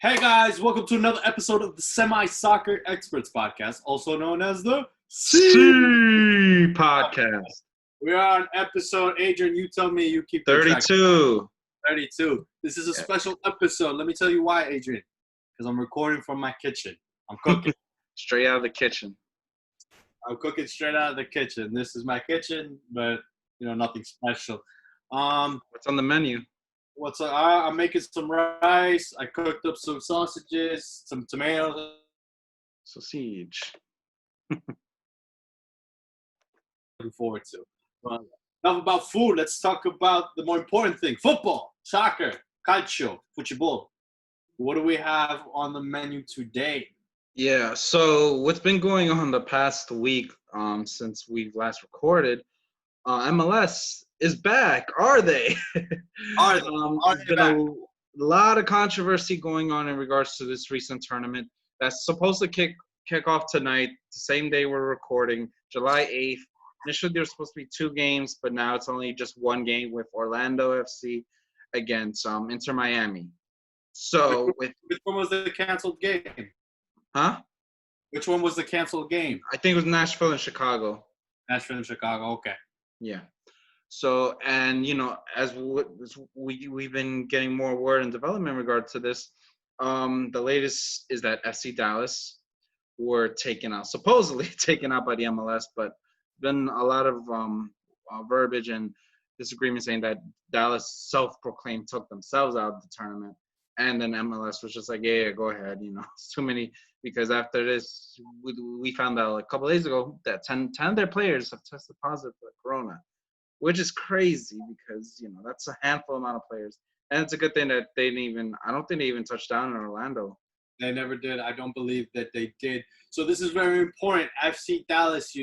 Hey guys, welcome to another episode of the Semi-Soccer Experts Podcast, also known as the C C. podcast. We are on episode, Adrian, you tell me, you keep the track. 32. 32. This is a Yeah. special episode. Let me tell you why, Adrian. Because I'm recording from my kitchen. I'm cooking. Straight out of the kitchen. I'm cooking straight out of the kitchen. This is my kitchen, but nothing special. What's on the menu? I'm making some rice. I cooked up some sausages, some tomatoes. Sausage. Looking forward to. Enough about food. Let's talk about the more important thing: football, soccer, calcio, football. What do we have on the menu today? Yeah, so what's been going on the past week since we've last recorded, MLS is back. Are they? Are they? Are There's they been back? a lot of controversy going on in regards to this recent tournament that's supposed to kick off tonight, the same day we're recording, July 8th. Initially, there were supposed to be 2 games, but now it's only just 1 game with Orlando FC against Inter Miami. So, Which one was the canceled game? huh? Which one was the canceled game? I think it was Nashville and Chicago. Nashville and Chicago. Okay. Yeah. So, and as we've been getting more word and development in regard to this, the latest is that FC Dallas were supposedly taken out by the MLS, but been a lot of verbiage and disagreement saying that Dallas self-proclaimed took themselves out of the tournament, and then MLS was just like, yeah, go ahead. It's too many, because after this, we found out a couple days ago that 10 of their players have tested positive for corona, which is crazy because that's a handful amount of players, and it's a good thing that I don't think they even touched down in Orlando. They never did. I don't believe that they did. So this is very important. FC Dallas,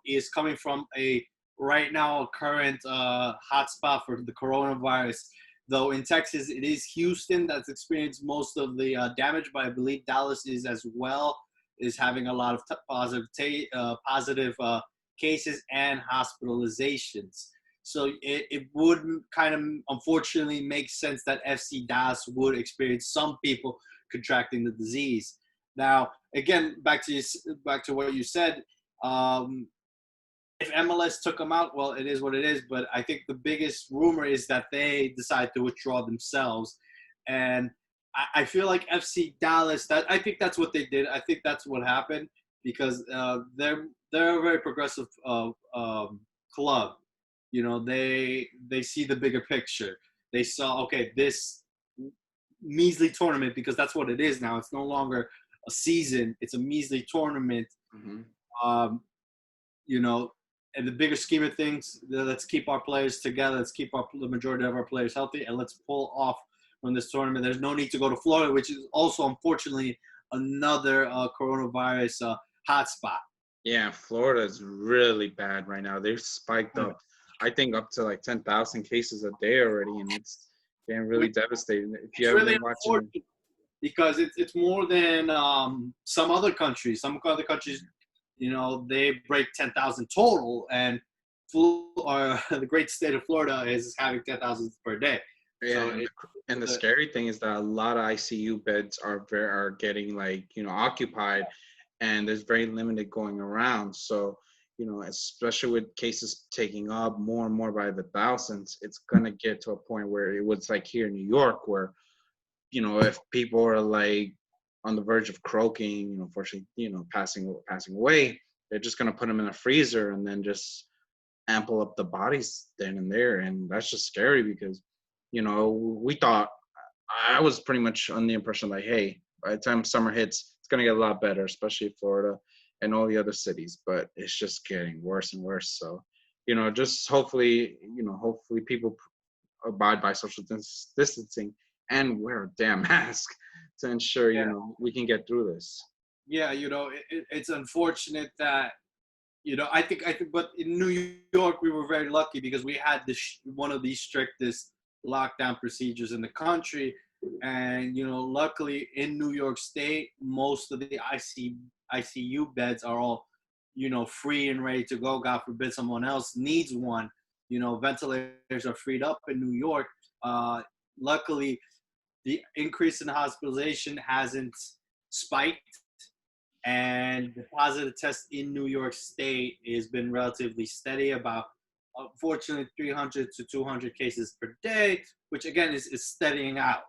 is coming from a right now current hotspot for the coronavirus. Though in Texas, it is Houston that's experienced most of the damage, but I believe Dallas is as well, is having a lot of positive cases and hospitalizations. So it would kind of unfortunately make sense that FC Dallas would experience some people contracting the disease. Now, again, back to what you said. If MLS took them out, well, it is what it is. But I think the biggest rumor is that they decide to withdraw themselves, and I feel like FC Dallas. I think that's what they did. I think that's what happened because they're a very progressive club. They see the bigger picture. They saw, okay, this measly tournament, because that's what it is now. It's no longer a season. It's a measly tournament. Mm-hmm. In the bigger scheme of things, let's keep our players together. Let's keep the majority of our players healthy, and let's pull off from this tournament. There's no need to go to Florida, which is also, unfortunately, another coronavirus hotspot. Yeah, Florida is really bad right now. They've spiked up, I think, up to like 10,000 cases a day already, and it's been really devastating. If you haven't really been watching, because it's more than some other countries. Some other countries, they break 10,000 total, and the great state of Florida is having 10,000 per day. yeah. So And the scary thing is that a lot of ICU beds are getting occupied, and there's very limited going around. So especially with cases taking up more and more by the thousands, it's gonna get to a point where it was like here in New York, where if people are like on the verge of croaking, unfortunately, passing away, they're just gonna put them in a freezer and then just ample up the bodies then and there, and that's just scary because we thought, I was pretty much on the impression like, hey, by the time summer hits, it's gonna get a lot better, especially Florida and all the other cities, but it's just getting worse and worse. So just hopefully people abide by social distancing and wear a damn mask to ensure we can get through this. Yeah, it's unfortunate that I think, but in New York we were very lucky because we had one of the strictest lockdown procedures in the country, and luckily in New York State most of the ICU beds are all free and ready to go. God forbid someone else needs one. Ventilators are freed up in New York. Luckily, the increase in hospitalization hasn't spiked, and the positive test in New York State has been relatively steady, about unfortunately 300 to 200 cases per day, which again is steadying out,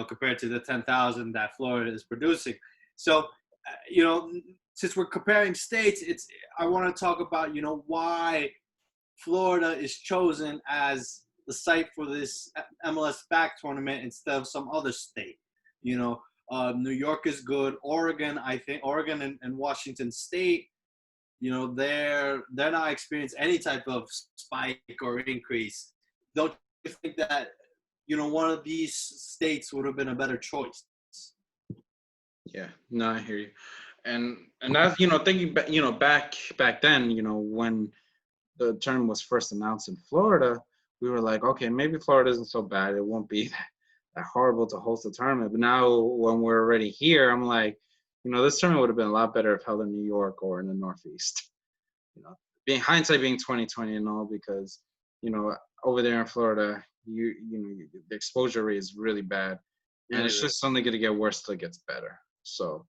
compared to the 10,000 that Florida is producing. So, since we're comparing states, I want to talk about, why Florida is chosen as the site for this MLS back tournament instead of some other state. New York is good. Oregon, I think Oregon and Washington State, they're not experiencing any type of spike or increase. Don't you think that, one of these states would have been a better choice? Yeah, no, I hear you. And that's, thinking back, back then, when the tournament was first announced in Florida, we were like, okay, maybe Florida isn't so bad. It won't be that horrible to host the tournament. But now when we're already here, I'm like, this tournament would have been a lot better if held in New York or in the Northeast. Being hindsight being 2020 and all, because, over there in Florida, the exposure rate is really bad. And it's just only going to get worse till it gets better. So,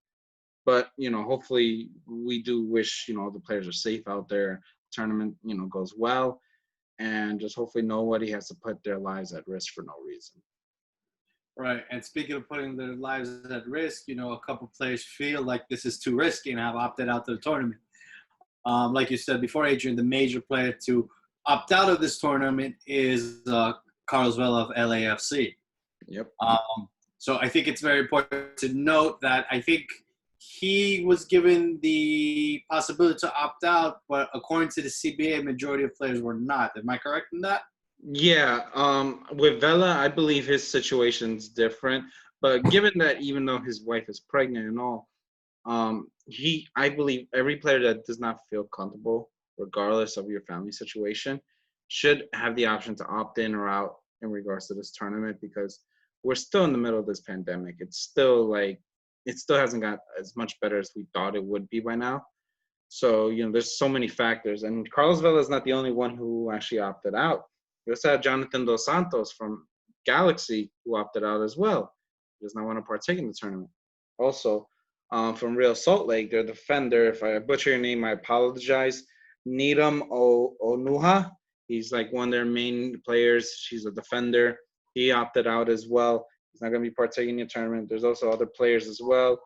but, hopefully we do wish, all the players are safe out there. Tournament, goes well. And just hopefully nobody has to put their lives at risk for no reason. Right. And speaking of putting their lives at risk, a couple players feel like this is too risky and have opted out of the tournament. Like you said before, Adrian, the major player to opt out of this tournament is Carlos Vela of LAFC. Yep. So I think it's very important to note that I think he was given the possibility to opt out, but according to the CBA, majority of players were not. Am I correct in that? Yeah. With Vela, I believe his situation's different. But given that even though his wife is pregnant and all, I believe every player that does not feel comfortable, regardless of your family situation, should have the option to opt in or out in regards to this tournament, because we're still in the middle of this pandemic. It still hasn't got as much better as we thought it would be by now. So, there's so many factors. And Carlos Vela is not the only one who actually opted out. You also have Jonathan Dos Santos from Galaxy who opted out as well. He does not want to partake in the tournament. Also, from Real Salt Lake, their defender, if I butcher your name, I apologize, Needham Onuha. He's like one of their main players. She's a defender. He opted out as well. He's not going to be partaking in the tournament. There's also other players as well.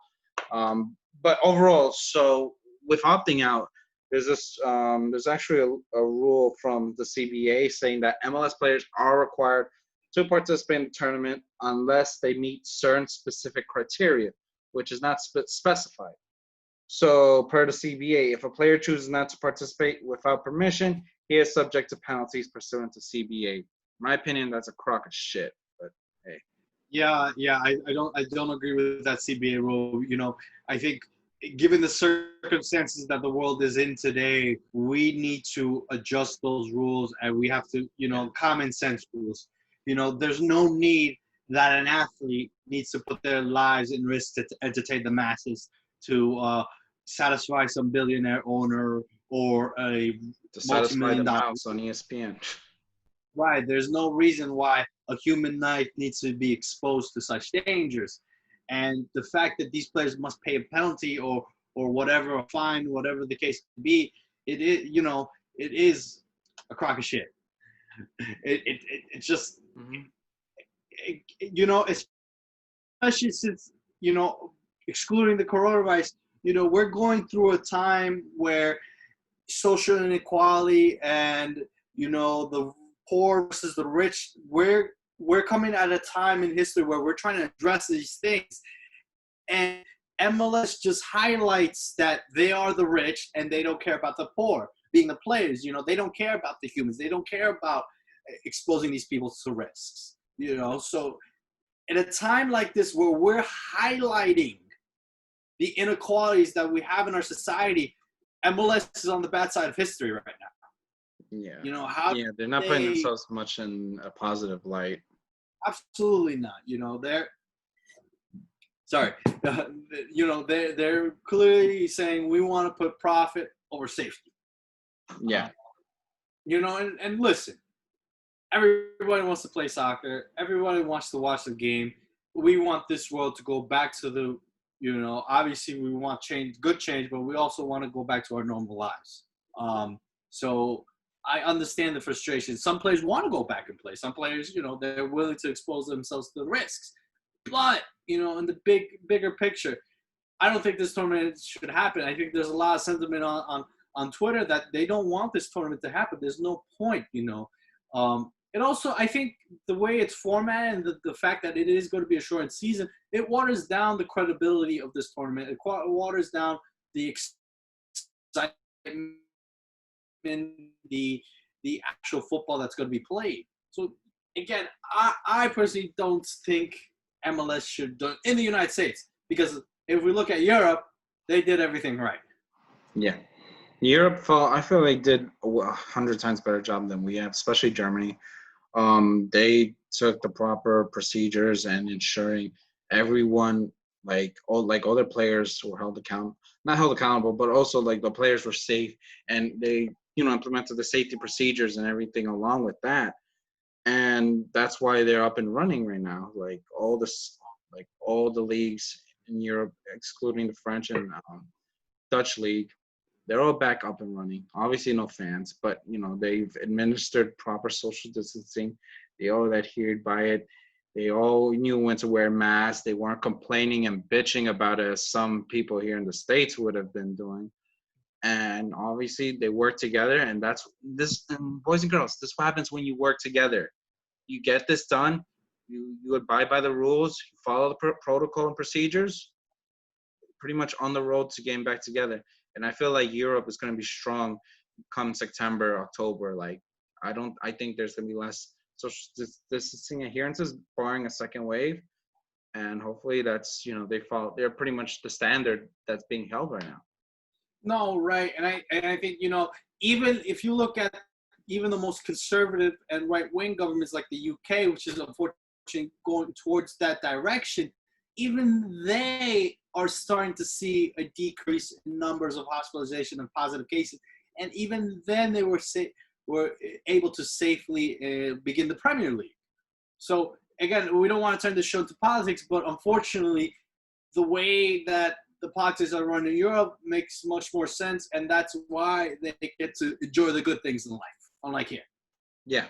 But overall, so with opting out, there's actually a rule from the CBA saying that MLS players are required to participate in the tournament unless they meet certain specific criteria, which is not specified. So per the CBA, if a player chooses not to participate without permission, he is subject to penalties pursuant to CBA. In my opinion, that's a crock of shit, but hey. Yeah, I don't agree with that CBA rule. I think given the circumstances that the world is in today, we need to adjust those rules, and we have to, common sense rules. There's no need that an athlete needs to put their lives in risk to entertain the masses, to satisfy some billionaire owner or a To satisfy the multi-million dollar. mouse on ESPN. Right. There's no reason why a human life needs to be exposed to such dangers. And the fact that these players must pay a penalty or whatever, a fine, whatever the case may be, it is a crock of shit. It's just, especially since, excluding the coronavirus, we're going through a time where social inequality and, the poor versus the rich, we're coming at a time in history where we're trying to address these things. And MLS just highlights that they are the rich and they don't care about the poor, being the players. They don't care about the humans. They don't care about exposing these people to risks. So at a time like this where we're highlighting the inequalities that we have in our society, MLS is on the bad side of history right now. Yeah. They're not putting themselves much in a positive light. Absolutely not. They're clearly saying we want to put profit over safety. Yeah. And listen, everybody wants to play soccer. Everybody wants to watch the game. we want this world to go back to the, obviously we want change, good change, but we also want to go back to our normal lives. So I understand the frustration. Some players want to go back and play. Some players, they're willing to expose themselves to the risks. But, in the bigger picture, I don't think this tournament should happen. I think there's a lot of sentiment on Twitter that they don't want this tournament to happen. There's no point, And also, I think the way it's formatted and the fact that it is going to be a shortened season, it waters down the credibility of this tournament. It waters down the excitement, the actual football that's going to be played. So, again, I personally don't think MLS should do it in the United States, because if we look at Europe, they did everything right. Yeah. Europe, I feel like did 100 times better job than we have, especially Germany. They took the proper procedures and ensuring everyone, all their players were not held accountable, but also like the players were safe, and they, implemented the safety procedures and everything along with that. And that's why they're up and running right now. Like all the leagues in Europe, excluding the French and Dutch league, they're all back up and running. Obviously, no fans, but they've administered proper social distancing. They all adhered by it. They all knew when to wear masks. They weren't complaining and bitching about it as some people here in the States would have been doing. And obviously, they work together. And and boys and girls, this is what happens when you work together. You get this done. You abide by the rules. You follow the protocol and procedures. Pretty much on the road to getting back together. And I feel like Europe is going to be strong come September, October. I think there's going to be less social distancing adherences, barring a second wave. And hopefully that's, they're pretty much the standard that's being held right now. No, right. And I think, even if you look at even the most conservative and right-wing governments like the UK, which is unfortunately going towards that direction, even they are starting to see a decrease in numbers of hospitalization and positive cases. And even then they were able to safely begin the Premier League. So, again, we don't want to turn the show into politics, but unfortunately, the way that the politics are run in Europe makes much more sense, and that's why they get to enjoy the good things in life, unlike here. Yeah.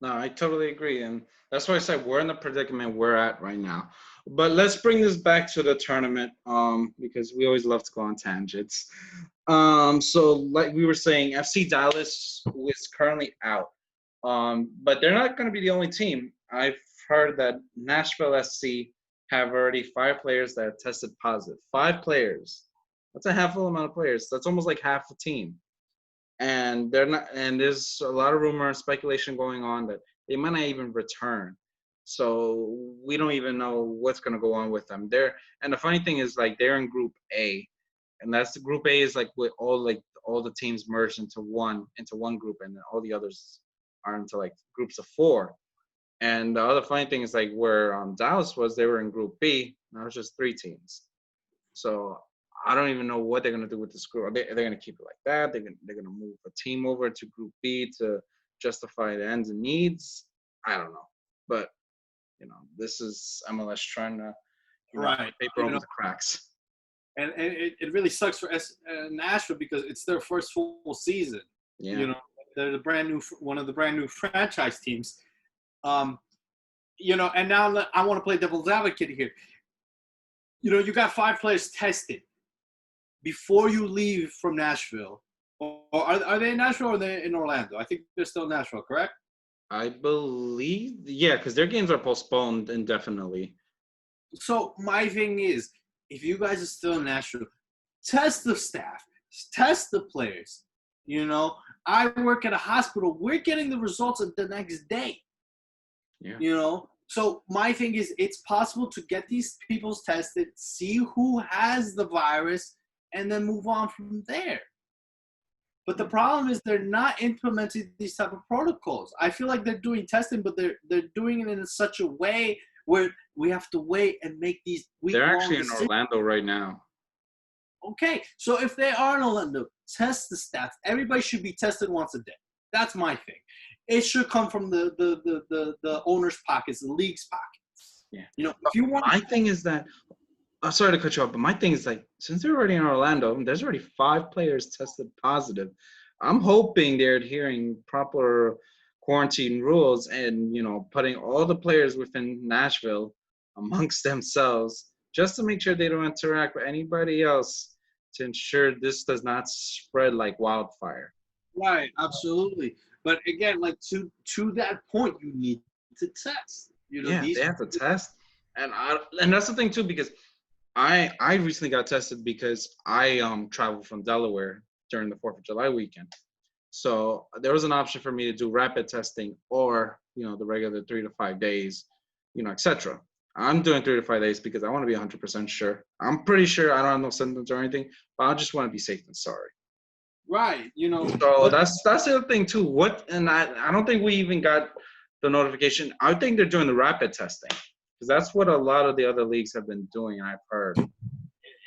No, I totally agree. And that's why I said we're in the predicament we're at right now. But let's bring this back to the tournament, because we always love to go on tangents. So like we were saying, FC Dallas is currently out. But they're not going to be the only team. I've heard that Nashville SC have already 5 players that have tested positive. 5 players. That's a half full amount of players. That's almost like half the team. And they're not. And there's a lot of rumor and speculation going on that they might not even return. So we don't even know what's going to go on with them. And the funny thing is, they're in Group A, and that's the Group A is with all the teams merged into one group, and then all the others are into groups of 4. And the other funny thing is where Dallas was, they were in Group B. Now it's just 3 teams. So I don't even know what they're going to do with this group. They're going to keep it like that. They're going to move a team over to Group B to justify the ends and needs. I don't know, but this is MLS trying to paper over the cracks. And it really sucks for Nashville because it's their first full season. Yeah. They're one of the brand new franchise teams. And now I want to play devil's advocate here. You got 5 players tested before you leave from Nashville. Or are they in Nashville or are they in Orlando? I think they're still in Nashville, correct? I believe, yeah, because their games are postponed indefinitely. So my thing is, if you guys are still in Nashville, test the staff, test the players. I work at a hospital. We're getting the results of the next day. Yeah. So my thing is, it's possible to get these people tested, see who has the virus, and then move on from there. But the problem is they're not implementing these type of protocols. I feel like they're doing testing, but they're doing it in such a way where we have to wait and make these week-long They're actually in Orlando right now. Okay, so if they are in Orlando, test the staff. Everybody should be tested once a day. That's my thing. It should come from the owner's pockets, the league's pockets. Yeah. If you want, My thing is that, I'm sorry to cut you off, but my thing is like, since they're already in Orlando, there's already 5 players tested positive. I'm hoping they're adhering proper quarantine rules and, putting all the players within Nashville amongst themselves just to make sure they don't interact with anybody else to ensure this does not spread like wildfire. right, absolutely. But again, like to that point, you need to test. Yeah, These they have to test. And that's the thing too, because I recently got tested because I traveled from Delaware during the 4th of July weekend. So there was an option for me to do rapid testing or, the regular 3 to 5 days, etc. I'm doing 3 to 5 days because I want to be 100% sure. I'm pretty sure I don't have no symptoms or anything, but I just want to be safe than sorry. right, So but that's the other thing too. I don't think we even got the notification. I think they're doing the rapid testing because that's what a lot of the other leagues have been doing. I've heard.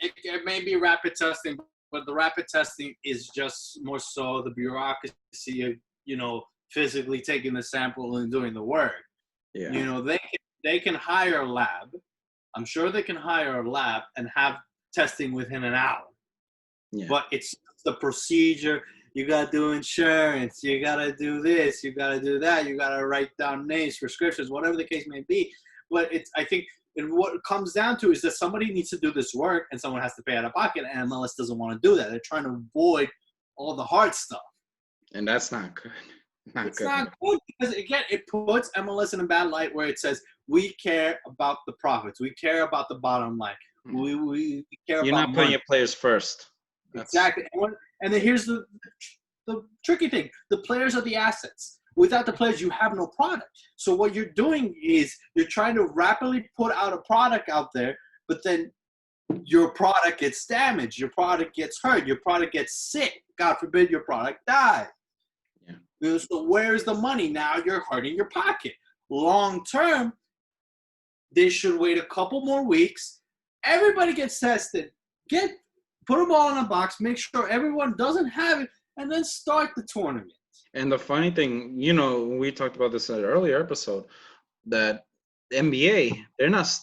it may be rapid testing, but the rapid testing is just more so the bureaucracy of physically taking the sample and doing the work. Yeah. They can hire a lab. I'm sure they can hire a lab and have testing within an hour. Yeah. But it's the procedure. You got to do insurance. You got to do this. You got to do that. You got to write down names, prescriptions, whatever the case may be. But I think what it comes down to is that somebody needs to do this work and someone has to pay out of pocket, and MLS doesn't want to do that. They're trying to avoid all the hard stuff. And that's not good. It's not good because, again, it puts MLS in a bad light where it says, we care about the profits. We care about the bottom line. We care You're about not putting money. your players first. Exactly. And then here's the tricky thing. The players are the assets. Without the players, you have no product. So what you're doing is you're trying to rapidly put out a product out there, but then your product gets damaged. Your product gets hurt. Your product gets sick. God forbid your product dies. Yeah. So where's the money? Now you're hurting your pocket. Long term, they should wait a couple more weeks. Everybody gets tested. Put them all in a box. Make sure everyone doesn't have it, and then start the tournament. And the funny thing, we talked about this in an earlier episode, that the NBA,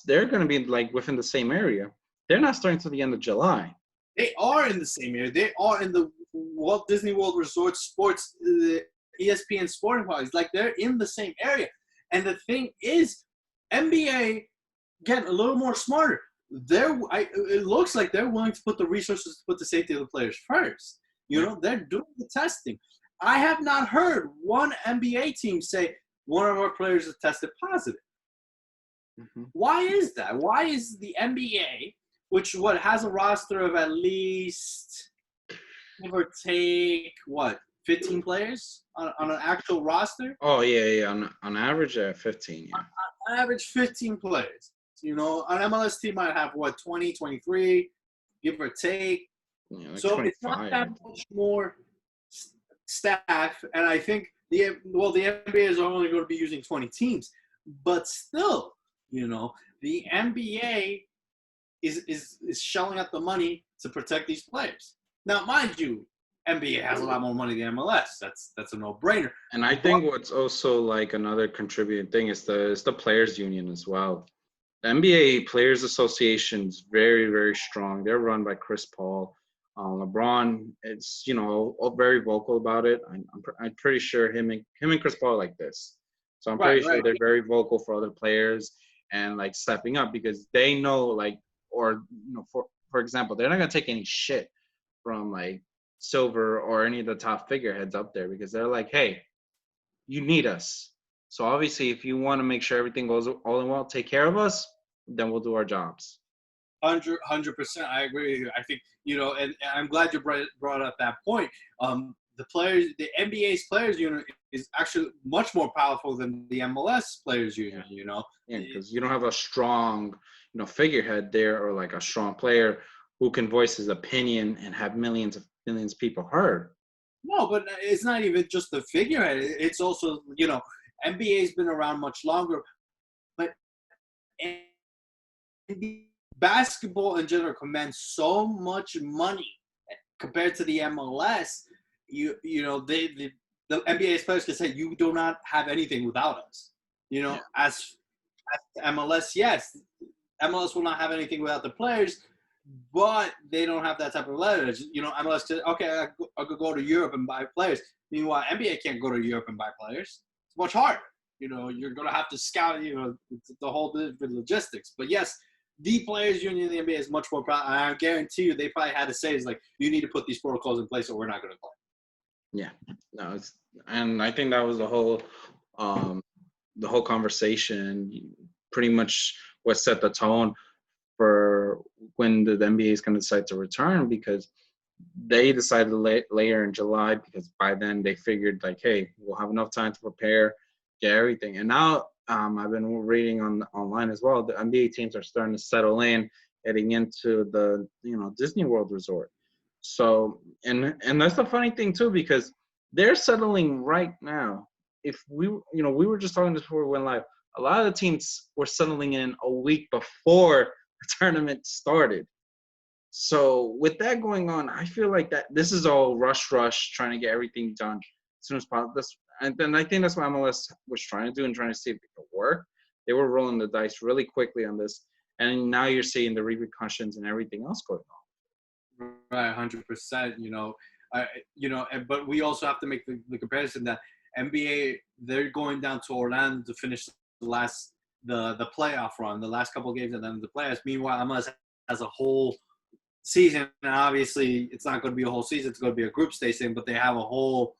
they're going to be like within the same area. They're not starting till the end of July. They are in the same area. They are in the Walt Disney World Resort Sports, the ESPN Sporting Parties. Like, they're in the same area. And the thing is, NBA, again, a little more smarter. It looks like they're willing to put the resources to put the safety of the players first. They're doing the testing. I have not heard one NBA team say one of our players is tested positive. Mm-hmm. Why is that? Why is the NBA, which has a roster of at least, give or take, 15 players on an actual roster? Oh, yeah. On average, 15, yeah. On average, 15 players. An MLS team might have, 20, 23, give or take. Yeah, like so 25. It's not that much more staff, and I think the NBA is only going to be using 20 teams, but still, the NBA is shelling out the money to protect these players. Now, mind you, NBA has a lot more money than MLS. That's a no-brainer. And I think what's also like another contributing thing is the players union as well. The NBA Players Association is very, very strong. They're run by Chris Paul. LeBron, it's very vocal about it. I'm pretty sure him and Chris Paul are like this. So I'm pretty sure they're very vocal for other players and like stepping up because they know for example, they're not gonna take any shit from like Silver or any of the top figureheads up there because they're like, hey, you need us. So obviously, if you want to make sure everything goes all in well, take care of us, then we'll do our jobs. 100%. I agree with you. I think, and I'm glad you brought up that point. The NBA's players union is actually much more powerful than the MLS players union, Yeah, because you don't have a strong, figurehead there or like a strong player who can voice his opinion and have millions of people heard. No, but it's not even just the figurehead. It's also, NBA's been around much longer, but basketball in general commands so much money compared to the MLS. The NBA's players can say, you do not have anything without us. As MLS, yes, MLS will not have anything without the players, but they don't have that type of leverage. MLS says, okay, I could go to Europe and buy players. Meanwhile, NBA can't go to Europe and buy players. It's much harder. You're going to have to scout, the whole logistics. But yes, the players union in the NBA is much more proud. And I guarantee you, they probably had to say, is like, you need to put these protocols in place or we're not going to play. Yeah, no, and I think that was the whole conversation. Pretty much what set the tone for when the NBA is going to decide to return, because they decided later in July, because by then they figured like, hey, we'll have enough time to prepare, get everything. And now I've been reading online as well. The NBA teams are starting to settle in, heading into the Disney World resort. So and that's the funny thing too, because they're settling right now. If we were just talking this before we went live, a lot of the teams were settling in a week before the tournament started. So with that going on, I feel like that this is all rush, trying to get everything done as soon as possible. And then I think that's what MLS was trying to do and trying to see if it could work. They were rolling the dice really quickly on this, and now you're seeing the repercussions and everything else going on. Right, 100%. But we also have to make the comparison that NBA, they're going down to Orlando to finish the playoff run, the last couple of games, and then the playoffs. Meanwhile, MLS has a whole season, and obviously it's not going to be a whole season, it's going to be a group stage thing, but they have a whole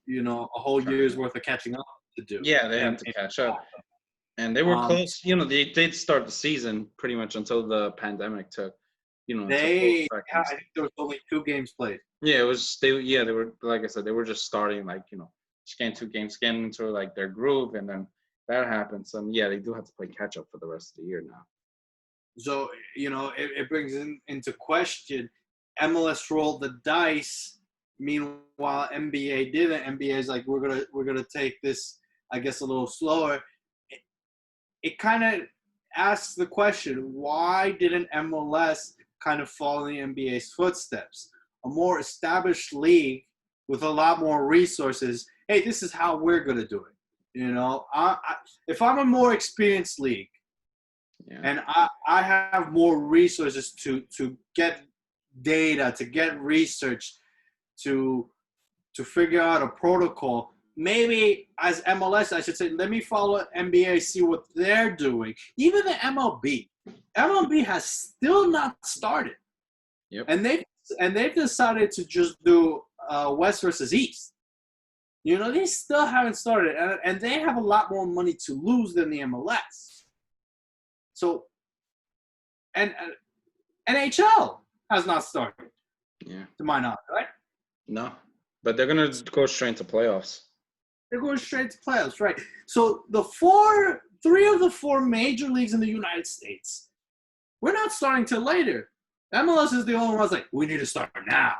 year's worth of catching up to do. Yeah, they have to catch up. And they were close. They did start the season pretty much until the pandemic took. I think there was only 2 games played. Yeah, it was. They were, like I said, they were just starting, just getting 2 games, getting into like their groove, and then that happened. So yeah, they do have to play catch up for the rest of the year now. So it brings into question. MLS rolled the dice. Meanwhile, NBA didn't. NBA is like, we're gonna take this, I guess, a little slower. It kind of asks the question: why didn't MLS kind of follow the NBA's footsteps? A more established league with a lot more resources. Hey, this is how we're gonna do it. If I'm a more experienced league, and I have more resources to get data, to get research, to figure out a protocol, maybe as MLS, I should say, let me follow NBA, see what they're doing. Even the MLB has still not started. Yep. And they've decided to just do West versus East. They still haven't started, and they have a lot more money to lose than the MLS. So, and NHL has not started. Yeah. To my knowledge, right? No, but they're gonna go straight to playoffs. They're going straight to playoffs, right? So 3 of the 4 major leagues in the United States, we're not starting till later. MLS is the only one that's like, we need to start now.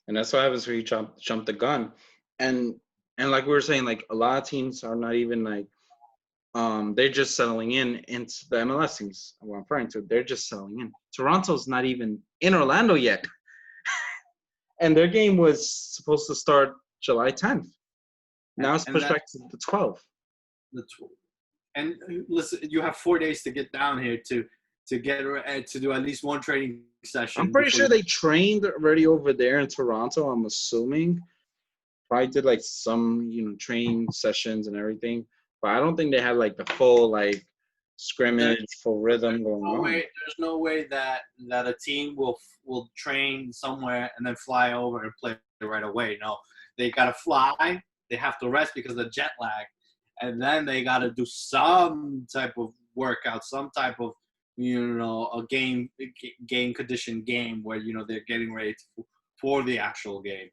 And that's what happens when you jump the gun. And like we were saying, like a lot of teams are not even like, they're just settling into the MLS teams. What I'm referring to, they're just settling in. Toronto's not even in Orlando yet. And their game was supposed to start July 10th. Now it's pushed back to the 12th. And listen, you have 4 days to get down here to do at least one training session. I'm pretty sure they trained already over there in Toronto, I'm assuming. Probably did like some, training sessions and everything. But I don't think they had like the full like scrimmage, full rhythm going on. There's no way that a team will train somewhere and then fly over and play right away. No, they gotta fly. They have to rest because of the jet lag, and then they gotta do some type of workout, some type of a game condition game where they're getting ready for the actual game.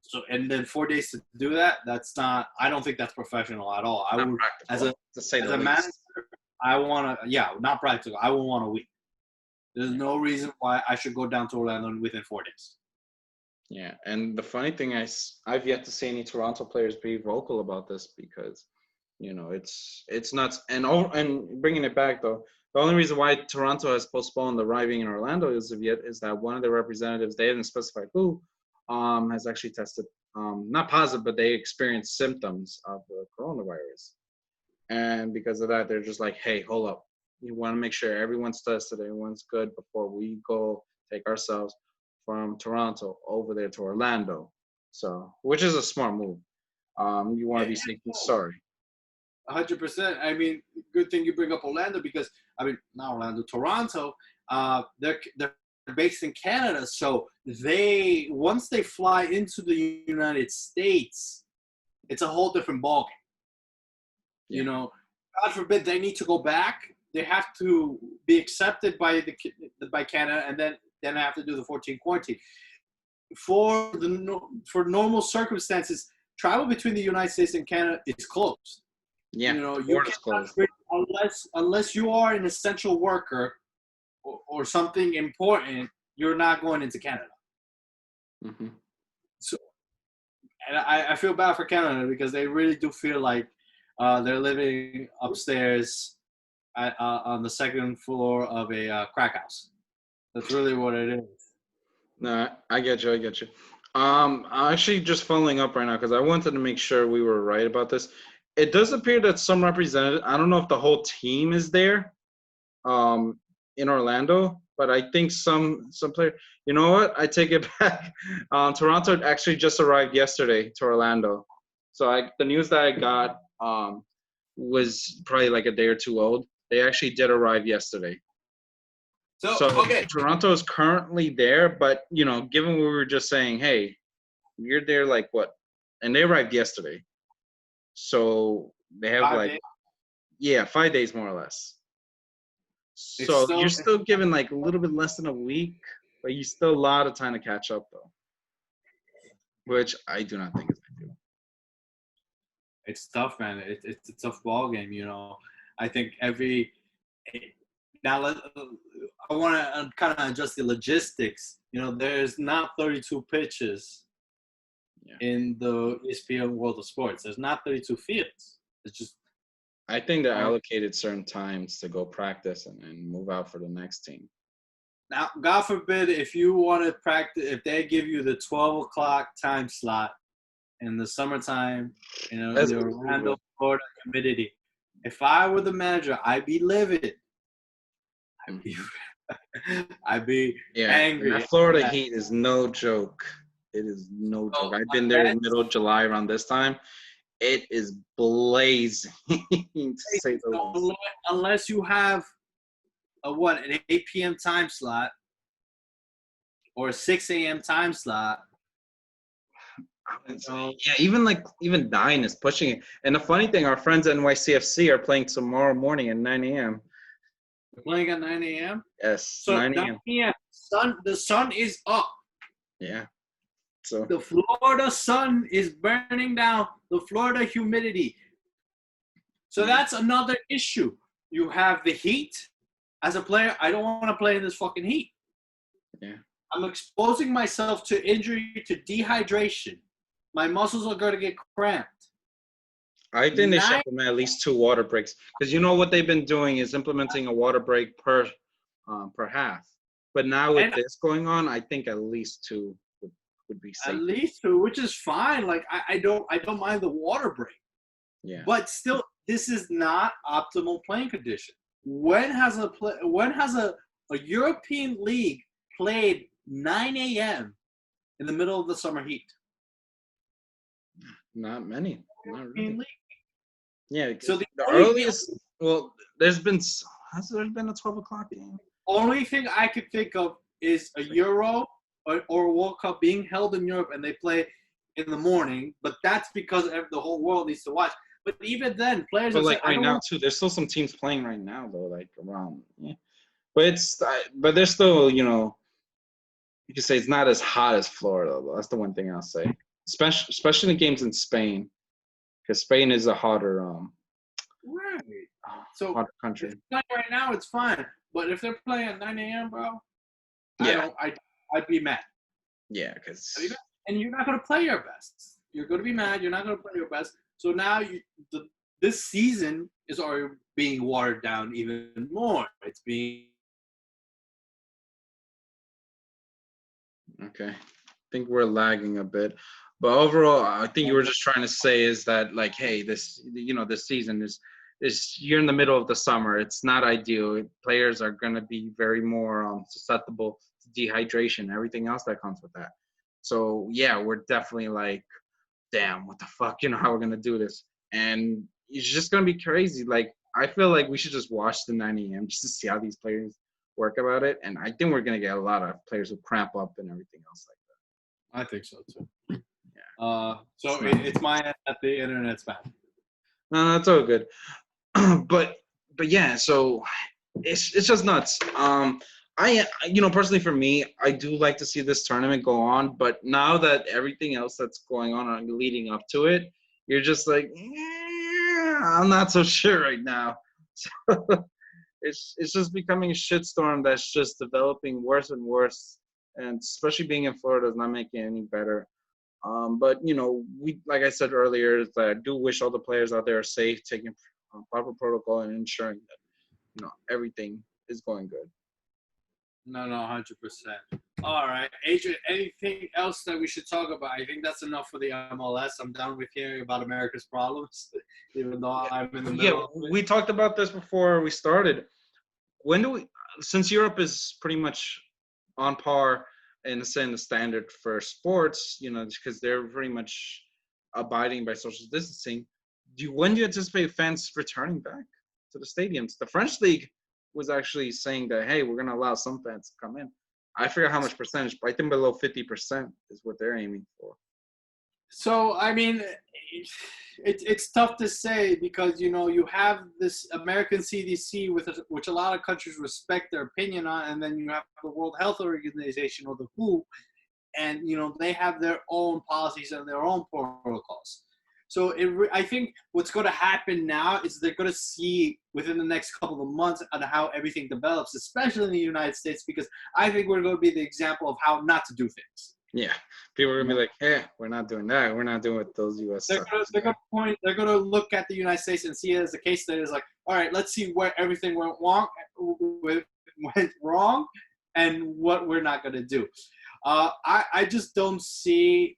So and then 4 days to do that. That's not. I don't think that's professional at all. I would, as a manager, I want to. Not practical. I would want a week. There's no reason why I should go down to Orlando within 4 days. Yeah, and the funny thing is, I've yet to see any Toronto players be vocal about this because, it's nuts. And bringing it back though, the only reason why Toronto has postponed the arriving in Orlando is that one of their representatives, they didn't specify who, has actually tested not positive, but they experienced symptoms of the coronavirus. And because of that, they're just like, hey, hold up. We want to make sure everyone's tested, everyone's good before we go take ourselves from Toronto over there to Orlando. So, which is a smart move. You want to be safe than sorry. 100%. I mean, good thing you bring up Orlando because I mean, not Orlando, Toronto. They're based in Canada, so they once they fly into the United States, it's a whole different ballgame. Yeah. You know, God forbid they need to go back. They have to be accepted by Canada, and then they have to do the 14 quarantine. For normal circumstances, travel between the United States and Canada is closed. Yeah, You know, you borders closed. unless you are an essential worker or something important, you're not going into Canada. Mm-hmm. So, and I feel bad for Canada because they really do feel like they're living upstairs on the second floor of a crack house. That's really what it is. No, I get you. I get you. I'm actually just following up right now because I wanted to make sure we were right about this. It does appear that some representative, I don't know if the whole team is there, in Orlando, but I think some player. You know what? I take it back. Toronto actually just arrived yesterday to Orlando, so the news that I got was probably like a day or two old. They actually did arrive yesterday. So okay. Toronto is currently there, but given we were just saying, hey, you're there like what? And they arrived yesterday. So they have 5 days more or less. So you're still given like a little bit less than a week, but you still a lot of time to catch up though. Which I do not think is ideal. It's tough, man. It's a tough ball game, you know. I think now I want to kind of adjust the logistics. You know, there's not 32 pitches in the ESPN World of Sports. There's not 32 fields. It's just. I think they allocated certain times to go practice and move out for the next team. Now, God forbid, if you want to practice, if they give you the 12 o'clock time slot in the summertime, in the Orlando, Florida humidity, if I were the manager, I'd be livid. I'd be angry. That Florida heat is no joke. It is no joke. I've been there in middle of July around this time. It is blazing, to say the least. Unless you have an 8 p.m. time slot or a 6 a.m. time slot. Even 9 is pushing it. And the funny thing, our friends at NYCFC are playing tomorrow morning at 9 a.m. They're playing at 9 a.m.? Yes, so 9 a.m. The sun is up. Yeah. So the Florida sun is burning down the Florida humidity. So that's another issue. You have the heat. As a player, I don't want to play in this fucking heat. Yeah. I'm exposing myself to injury, to dehydration. My muscles are going to get cramped. I think they should implement at least 2 water breaks because what they've been doing is implementing a water break per half. But now with this going on, I think at least 2 would be safe. At least 2, which is fine. Like I don't mind the water break. Yeah. But still, this is not optimal playing condition. When has a European league played 9 a.m. in the middle of the summer heat? Not many. Not really. League. Yeah. So the earliest. Well, has there been a 12 o'clock game? Only thing I could think of is a Euro or a World Cup being held in Europe, and they play in the morning. But that's because the whole world needs to watch. But even then, players. But right now too, there's still some teams playing right now though, like around. Yeah. But there's still, you can say it's not as hot as Florida though. That's the one thing I'll say. Especially the games in Spain, because Spain is a hotter right. So hotter country. Right now it's fine, but if they're playing at 9 a.m., bro, I'd be mad. Yeah, because and you're not going to play your best. You're going to be mad. You're not going to play your best. So now this season is already being watered down even more. It's being okay. I think we're lagging a bit, but overall, I think you were just trying to say is that like, hey, this season is you're in the middle of the summer. It's not ideal. Players are going to be very more susceptible to dehydration, everything else that comes with that. So yeah, we're definitely like, damn, what the fuck, how we're going to do this. And it's just going to be crazy. Like, I feel like we should just watch the 9 a.m. just to see how these players work about it. And I think we're going to get a lot of players who cramp up and everything else like that. I think so too. Yeah. So it's my end that the internet's bad. No, that's all good. but yeah, so it's just nuts. I personally for me, I do like to see this tournament go on, but now that everything else that's going on leading up to it, you're just like, I'm not so sure right now. So it's just becoming a shitstorm that's just developing worse and worse, and especially being in Florida is not making it any better. But we, like I said earlier, is that I do wish all the players out there are safe, taking proper protocol, and ensuring that everything is going good. No, 100%. All right, Adrian. Anything else that we should talk about? I think that's enough for the MLS. I'm done with hearing about America's problems, even though I'm in the middle. Yeah, we talked about this before we started. When do we? Since Europe is pretty much on par in the standard for sports, because they're pretty much abiding by social distancing. When do you anticipate fans returning back to the stadiums? The French league was actually saying that, hey, we're going to allow some fans to come in. I forget how much percentage, but I think below 50% is what they're aiming for. So, I mean, it's tough to say because, you have this American CDC, which a lot of countries respect their opinion on, and then you have the World Health Organization, or the WHO, and, they have their own policies and their own protocols. So I think what's going to happen now is they're going to see within the next couple of months on how everything develops, especially in the United States, because I think we're going to be the example of how not to do things. Yeah, people are gonna be like, "Hey, we're not doing that. We're not doing what those U.S." They're gonna look at the United States and see it as a case study. Is like, all right, let's see where everything went wrong, and what we're not gonna do. I just don't see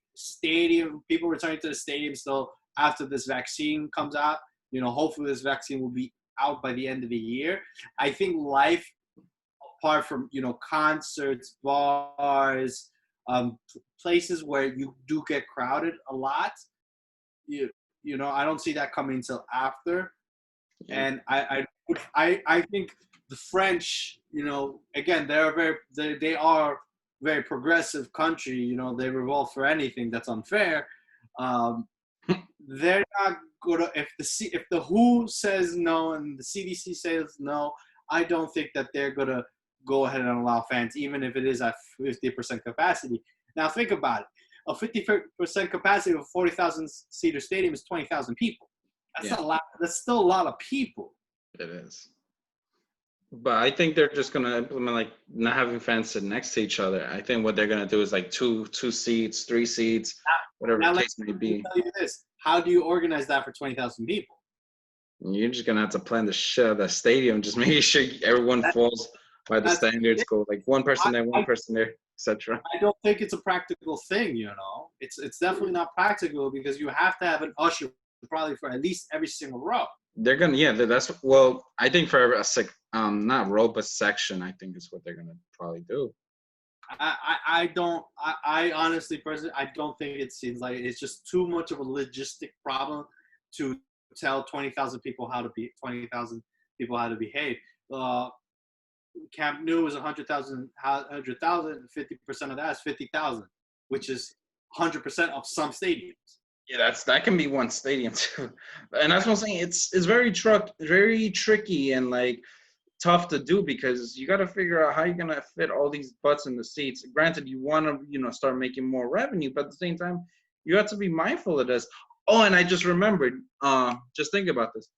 people returning to the stadium still after this vaccine comes out. Hopefully this vaccine will be out by the end of the year. I think life, apart from concerts, bars, places where you do get crowded a lot, I don't see that coming until after. Yeah. And I think the French, again, they are very progressive country. They revolt for anything that's unfair. They're not gonna, if the WHO says no and the CDC says no, I don't think that they're gonna go ahead and allow fans, even if it is at 50% capacity. Now think about it. A 50% capacity of a 40,000 seater stadium is 20,000 people. That's a lot. That's still a lot of people. It is. But I think they're just going to implement like not having fans sit next to each other. I think what they're going to do is like two seats, 3 seats, whatever the case may be. Let me tell you this. How do you organize that for 20,000 people? You're just going to have to plan the shit of the stadium, just making sure everyone falls by the standards, go like one person there, one person there, etc. I don't think it's a practical thing, It's definitely not practical because you have to have an usher probably for at least every single row. They're gonna, I think for a not row but section, I think is what they're gonna probably do. I honestly, personally, I don't think it seems like it's just too much of a logistic problem to tell 20,000 people how to behave. Camp Nou is 100,000, 50% of that is 50,000, which is 100% of some stadiums. Yeah, that can be one stadium too, and that's what I'm saying. It's very tricky and like tough to do because you got to figure out how you're gonna fit all these butts in the seats. Granted, you want to start making more revenue, but at the same time, you have to be mindful of this. Oh, and I just remembered. Just think about this.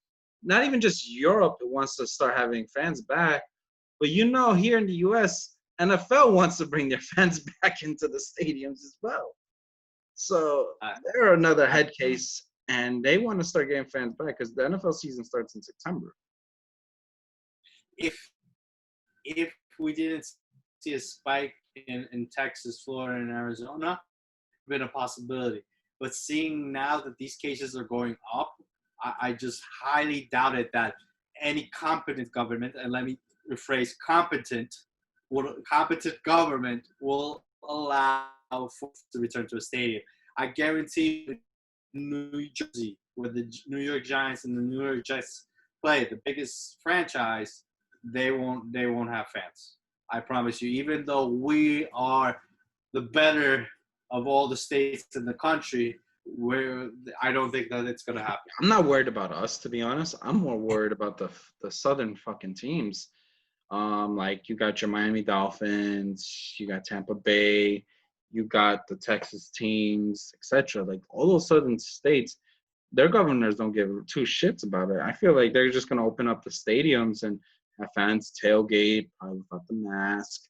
Not even just Europe wants to start having fans back, but here in the U.S., NFL wants to bring their fans back into the stadiums as well. So they're another head case, and they want to start getting fans back because the NFL season starts in September. If we didn't see a spike in Texas, Florida, and Arizona, been a possibility. But seeing now that these cases are going up, I just highly doubted that any competent government, and let me rephrase competent government will allow for to return to a stadium. I guarantee New Jersey, where the New York Giants and the New York Jets play, the biggest franchise, they won't have fans. I promise you. Even though we are the better of all the states in the country, I don't think that it's gonna happen. I'm not worried about us, to be honest. I'm more worried about the southern fucking teams. Like you got your Miami Dolphins, you got Tampa Bay, you got the Texas teams, etc. Like all those southern states, their governors don't give two shits about it. I feel like they're just gonna open up the stadiums and have fans tailgate, probably without the mask,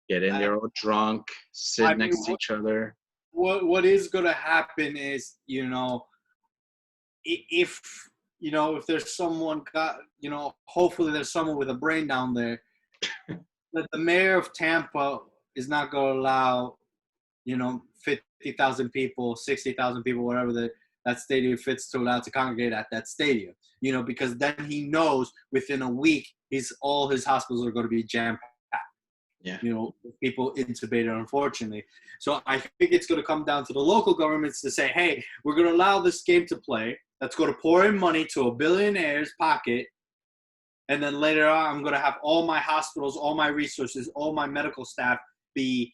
get in there all drunk, sit next to each other. What is gonna happen is, if if there's someone hopefully there's someone with a brain down there, that the mayor of Tampa is not going to allow 50,000 people, 60,000 people, whatever that stadium fits to, allow to congregate at that stadium, because then he knows within a week all his hospitals are going to be jam packed. Yeah. People intubated, unfortunately. So I think it's going to come down to the local governments to say, hey, we're going to allow this game to play. That's going to pour in money to a billionaire's pocket. And then later on, I'm going to have all my hospitals, all my resources, all my medical staff be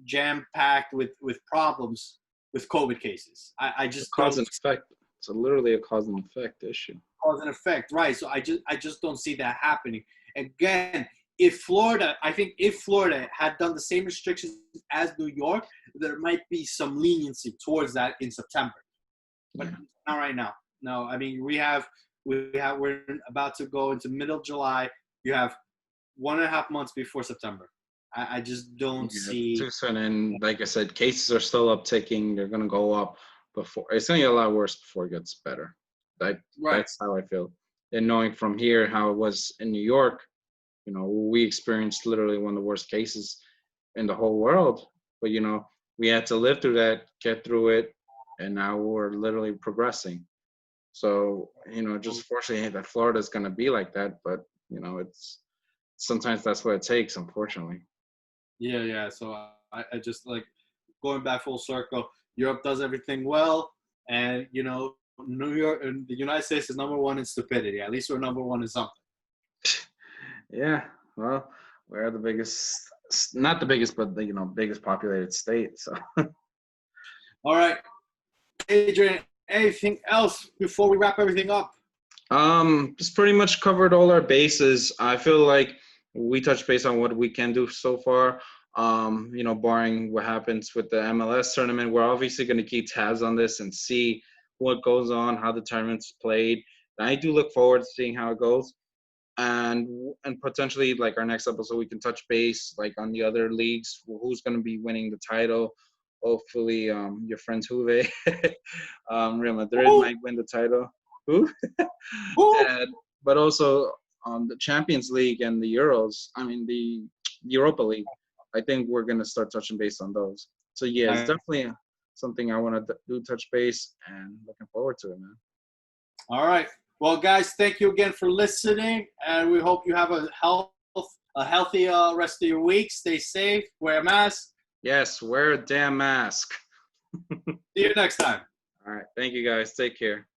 jam-packed with problems with COVID cases. I just cause and effect. It's literally a cause and effect issue. Cause and effect, right? So I just don't see that happening. Again, if Florida had done the same restrictions as New York, there might be some leniency towards that in September. But not right now. No, I mean we're about to go into middle July. You have 1.5 months before September. I just don't see too soon. And like I said, cases are still upticking. They're gonna go up before it's gonna get a lot worse before it gets better. That's how I feel. And knowing from here how it was in New York, we experienced literally one of the worst cases in the whole world. But we had to live through that, get through it, and now we're literally progressing. So, just fortunately that Florida is going to be like that, but it's sometimes that's what it takes, unfortunately. Yeah. So I just like going back full circle. Europe does everything well, and New York and the United States is number one in stupidity. At least we're number one in something. Yeah, well, we're the biggest, not the biggest, but the biggest populated state. So, all right, Adrian. Anything else before we wrap everything up? Just pretty much covered all our bases. I feel like we touched base on what we can do so far. Barring what happens with the MLS tournament, we're obviously going to keep tabs on this and see what goes on, how the tournament's played. And I do look forward to seeing how it goes. And potentially, like our next episode, we can touch base like on the other leagues, who's going to be winning the title. Hopefully, your friends Juve, Real Madrid might win the title. Who? But also the Champions League and the Euros. I mean, the Europa League. I think we're gonna start touching base on those. So yeah, it's definitely something I want to do, touch base, and looking forward to it, man. All right. Well, guys, thank you again for listening, and we hope you have a healthy rest of your week. Stay safe. Wear a mask. Yes, wear a damn mask. See you next time. All right. Thank you, guys. Take care.